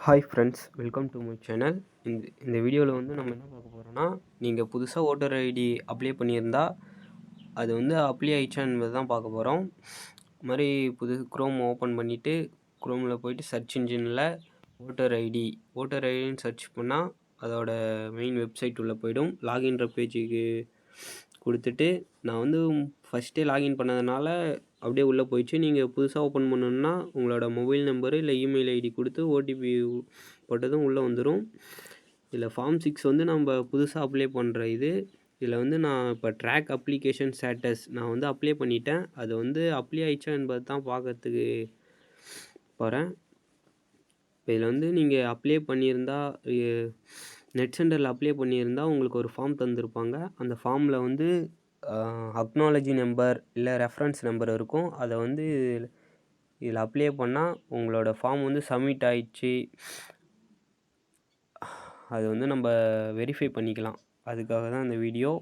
Hi friends, welcome to my channel. இந்த வீடியோவில் வந்து நம்ம என்ன பார்க்க போகிறோன்னா, நீங்கள் புதுசாக ஓட்டர் ஐடி அப்ளை பண்ணியிருந்தா அது வந்து அப்ளை ஆயிடுச்சா என்பது தான் பார்க்க போகிறோம். இது மாதிரி க்ரோம் ஓப்பன் பண்ணிவிட்டு க்ரோமில் போயிட்டு சர்ச் இன்ஜினில் ஓட்டர் ஐடின்னு சர்ச் பண்ணால் அதோட மெயின் வெப்சைட் உள்ளே போயிடும். லாகின்ற பேஜுக்கு கொடுத்துட்டு நான் வந்து ஃபஸ்ட்டே லாகின் பண்ணதுனால அப்படியே உள்ளே போயிடுச்சு. நீங்கள் புதுசாக ஓப்பன் பண்ணணுன்னா உங்களோட மொபைல் நம்பரு இல்லை இமெயில் ஐடி கொடுத்து ஓடிபி போட்டதும் உள்ளே வந்துடும். இதில் ஃபார்ம் 6 வந்து நம்ம புதுசாக அப்ளை பண்ணுற இதில் வந்து நான் இப்போ ட்ராக் அப்ளிகேஷன் ஸ்டேட்டஸ் நான் வந்து அப்ளை பண்ணிட்டேன். அது வந்து அப்ளை ஆயிடுச்சா என்பது தான் பார்க்கறதுக்கு போகிறேன். இப்போ இதில் வந்து நீங்கள் அப்ளை பண்ணியிருந்தா நெட் சென்டரில் அப்ளை பண்ணியிருந்தால் உங்களுக்கு ஒரு ஃபார்ம் தந்திருப்பாங்க. அந்த ஃபார்மில் வந்து அக்னாலஜி நம்பர் இல்லை ரெஃபரன்ஸ் நம்பர் இருக்கும். அதை வந்து இதில் அப்ளை பண்ணால் உங்களோட ஃபார்ம் வந்து சப்மிட் ஆயிடுச்சு. அது வந்து நம்ம வெரிஃபை பண்ணிக்கலாம். அதுக்காக தான் இந்த வீடியோ.